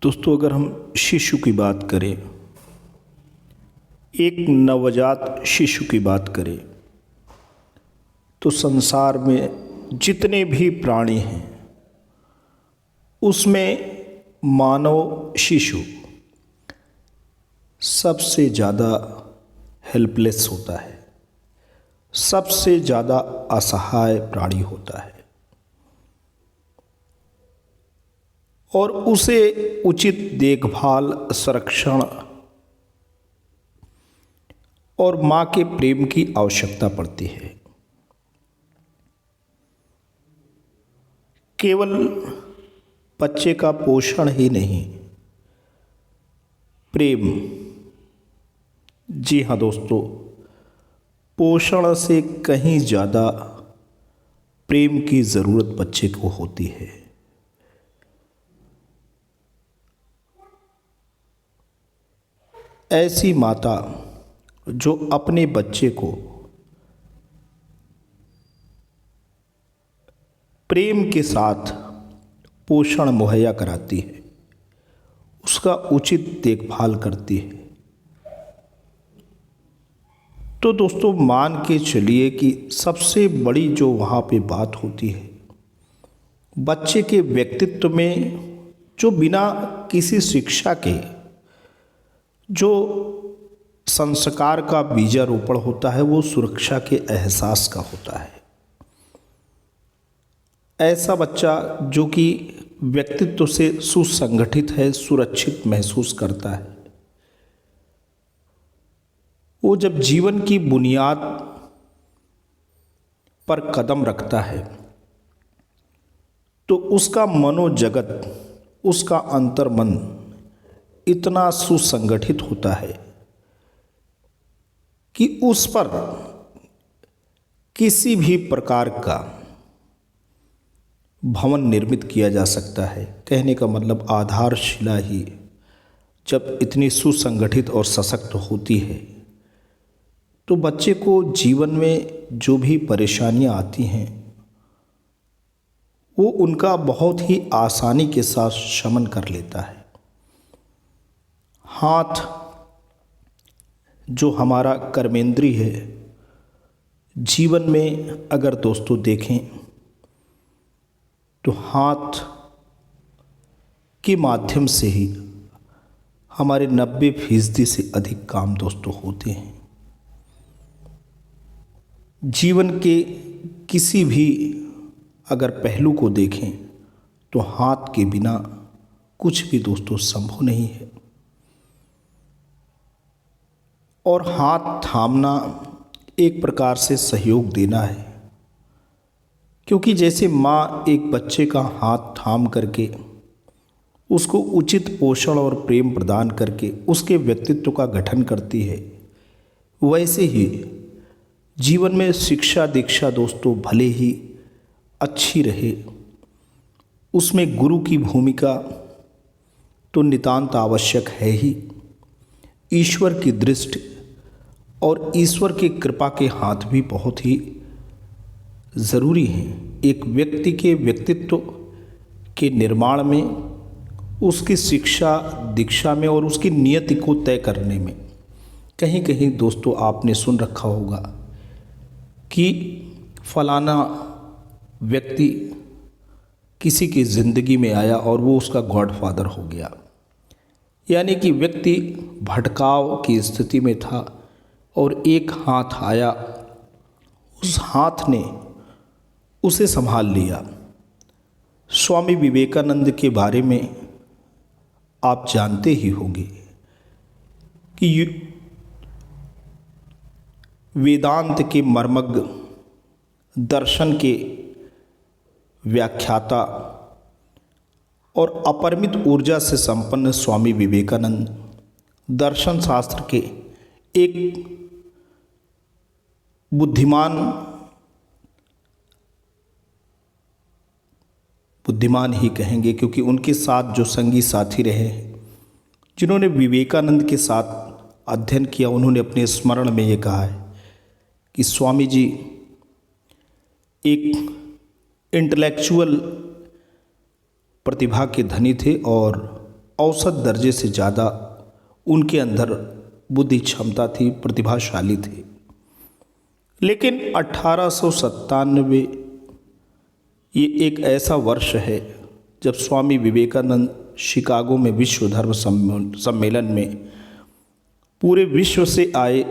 दोस्तों, अगर हम शिशु की बात करें, एक नवजात शिशु की बात करें, तो संसार में जितने भी प्राणी हैं उसमें मानव शिशु सबसे ज़्यादा हेल्पलेस होता है, सबसे ज़्यादा असहाय प्राणी होता है और उसे उचित देखभाल, संरक्षण और माँ के प्रेम की आवश्यकता पड़ती है। केवल बच्चे का पोषण ही नहीं, प्रेम, जी हाँ दोस्तों, पोषण से कहीं ज़्यादा प्रेम की ज़रूरत बच्चे को होती है। ऐसी माता जो अपने बच्चे को प्रेम के साथ पोषण मुहैया कराती है, उसका उचित देखभाल करती है, तो दोस्तों मान के चलिए कि सबसे बड़ी जो वहाँ पे बात होती है, बच्चे के व्यक्तित्व में जो बिना किसी शिक्षा के जो संस्कार का बीजारोपण होता है, वो सुरक्षा के एहसास का होता है। ऐसा बच्चा जो कि व्यक्तित्व से सुसंगठित है, सुरक्षित महसूस करता है, वो जब जीवन की बुनियाद पर कदम रखता है तो उसका मनोजगत, उसका अंतर्मन इतना सुसंगठित होता है कि उस पर किसी भी प्रकार का भवन निर्मित किया जा सकता है। कहने का मतलब आधारशिला ही जब इतनी सुसंगठित और सशक्त होती है तो बच्चे को जीवन में जो भी परेशानियां आती हैं वो उनका बहुत ही आसानी के साथ शमन कर लेता है। हाथ जो हमारा कर्मेंद्रीय है, जीवन में अगर दोस्तों देखें तो हाथ के माध्यम से ही हमारे 90% से अधिक काम दोस्तों होते हैं। जीवन के किसी भी अगर पहलू को देखें तो हाथ के बिना कुछ भी दोस्तों संभव नहीं है। और हाथ थामना एक प्रकार से सहयोग देना है, क्योंकि जैसे माँ एक बच्चे का हाथ थाम करके उसको उचित पोषण और प्रेम प्रदान करके उसके व्यक्तित्व का गठन करती है, वैसे ही जीवन में शिक्षा दीक्षा दोस्तों भले ही अच्छी रहे, उसमें गुरु की भूमिका तो नितांत आवश्यक है ही। ईश्वर की दृष्टि और ईश्वर की कृपा के हाथ भी बहुत ही ज़रूरी हैं एक व्यक्ति के व्यक्तित्व के निर्माण में, उसकी शिक्षा दीक्षा में और उसकी नियति को तय करने में। कहीं कहीं दोस्तों आपने सुन रखा होगा कि फलाना व्यक्ति किसी की ज़िंदगी में आया और वो उसका गॉडफादर हो गया, यानी कि व्यक्ति भटकाव की स्थिति में था और एक हाथ आया, उस हाथ ने उसे संभाल लिया। स्वामी विवेकानंद के बारे में आप जानते ही होंगे कि वेदांत के मर्मज्ञ, दर्शन के व्याख्याता और अपरिमित ऊर्जा से संपन्न स्वामी विवेकानंद दर्शन शास्त्र के एक बुद्धिमान ही कहेंगे, क्योंकि उनके साथ जो संगी साथी रहे, जिन्होंने विवेकानंद के साथ अध्ययन किया, उन्होंने अपने स्मरण में ये कहा है कि स्वामी जी एक इंटेलेक्चुअल प्रतिभा के धनी थे और औसत दर्जे से ज़्यादा उनके अंदर बुद्धि क्षमता थी, प्रतिभाशाली थे। लेकिन 1897 ये एक ऐसा वर्ष है जब स्वामी विवेकानंद शिकागो में विश्व धर्म सम्मेलन में पूरे विश्व से आए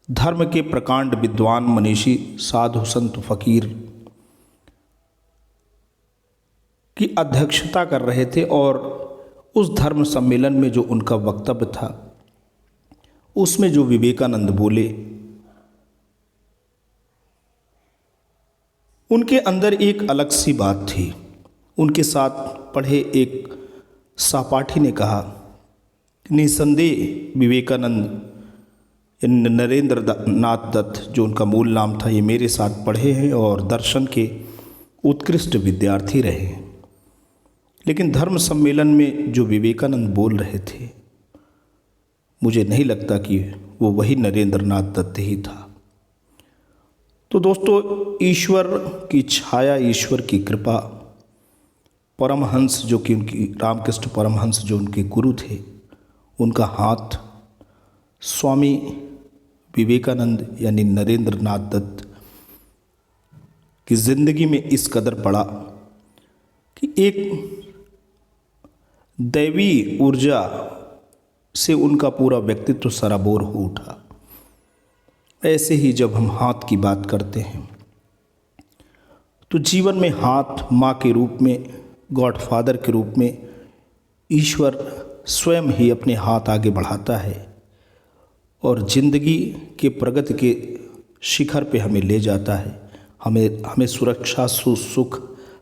धर्म के प्रकांड विद्वान, मनीषी, साधु, संत, फकीर की अध्यक्षता कर रहे थे। और उस धर्म सम्मेलन में जो उनका वक्तव्य था, उसमें जो विवेकानंद बोले, उनके अंदर एक अलग सी बात थी। उनके साथ पढ़े एक सहपाठी ने कहा, निसंदेह विवेकानंद नरेंद्र नाथ दत्त, जो उनका मूल नाम था, ये मेरे साथ पढ़े हैं और दर्शन के उत्कृष्ट विद्यार्थी रहे हैं। लेकिन धर्म सम्मेलन में जो विवेकानंद बोल रहे थे, मुझे नहीं लगता कि वो वही नरेंद्र नाथ दत्त ही था। तो दोस्तों, ईश्वर की छाया, ईश्वर की कृपा, परमहंस जो कि उनकी रामकृष्ण परमहंस जो उनके गुरु थे, उनका हाथ स्वामी विवेकानंद यानी नरेंद्र नाथ दत्त की ज़िंदगी में इस कदर पड़ा कि एक दैवी ऊर्जा से उनका पूरा व्यक्तित्व सराबोर हो उठा। ऐसे ही जब हम हाथ की बात करते हैं तो जीवन में हाथ माँ के रूप में, गॉडफादर के रूप में ईश्वर स्वयं ही अपने हाथ आगे बढ़ाता है और ज़िंदगी के प्रगति के शिखर पे हमें ले जाता है। हमें सुरक्षा, सुख,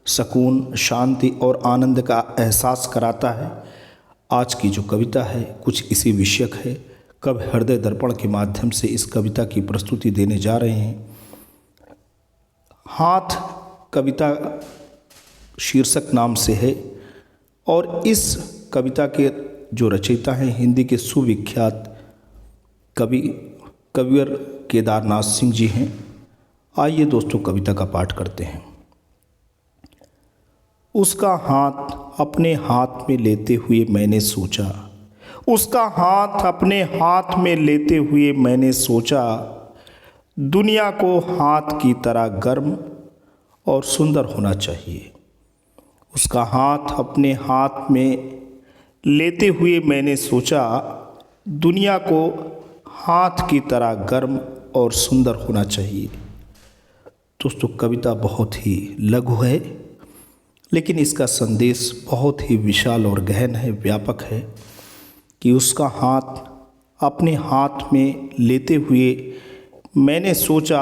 सुकून, शांति और आनंद का एहसास कराता है। आज की जो कविता है कुछ इसी विषयक है। कवि हृदय दर्पण के माध्यम से इस कविता की प्रस्तुति देने जा रहे हैं। हाथ कविता शीर्षक नाम से है और इस कविता के जो रचयिता हैं हिंदी के सुविख्यात कविवर केदारनाथ सिंह जी हैं। आइए दोस्तों कविता का पाठ करते हैं। उसका हाथ अपने हाथ में लेते हुए मैंने सोचा, उसका हाथ अपने हाथ में लेते हुए मैंने सोचा, दुनिया को हाथ की तरह गर्म और सुंदर होना चाहिए। उसका हाथ अपने हाथ में लेते हुए मैंने सोचा, दुनिया को हाथ की तरह गर्म और सुंदर होना चाहिए। दोस्तों, कविता बहुत ही लघु है, लेकिन इसका संदेश बहुत ही विशाल और गहन है, व्यापक है कि उसका हाथ अपने हाथ में लेते हुए मैंने सोचा,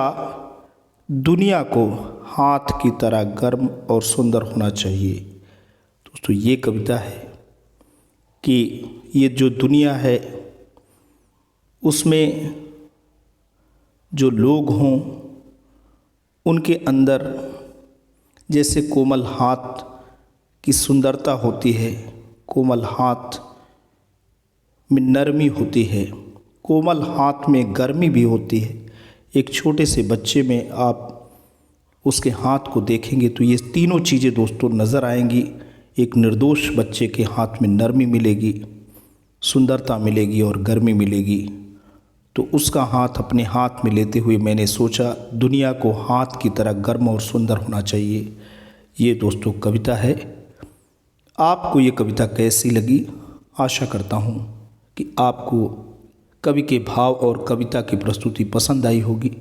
दुनिया को हाथ की तरह गर्म और सुंदर होना चाहिए। दोस्तों, ये कविता है कि ये जो दुनिया है उसमें जो लोग हों उनके अंदर जैसे कोमल हाथ की सुंदरता होती है, कोमल हाथ में नरमी होती है, कोमल हाथ में गर्मी भी होती है। एक छोटे से बच्चे में आप उसके हाथ को देखेंगे तो ये तीनों चीज़ें दोस्तों नज़र आएंगी। एक निर्दोष बच्चे के हाथ में नरमी मिलेगी, सुंदरता मिलेगी और गर्मी मिलेगी। तो उसका हाथ अपने हाथ में लेते हुए मैंने सोचा, दुनिया को हाथ की तरह गर्म और सुंदर होना चाहिए। ये दोस्तों कविता है। आपको ये कविता कैसी लगी? आशा करता हूँ कि आपको कवि के भाव और कविता की प्रस्तुति पसंद आई होगी।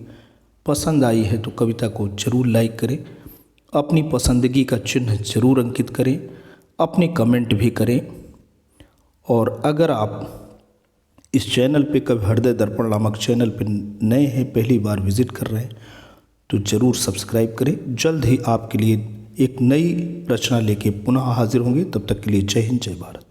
पसंद आई है तो कविता को ज़रूर लाइक करें, अपनी पसंदगी का चिन्ह ज़रूर अंकित करें, अपने कमेंट भी करें। और अगर आप इस चैनल पे कवि हृदय दर्पण नामक चैनल पे नए हैं, पहली बार विज़िट कर रहे हैं, तो ज़रूर सब्सक्राइब करें। जल्द ही आपके लिए एक नई रचना लेके पुनः हाजिर होंगे। तब तक के लिए जय हिंद, जय भारत।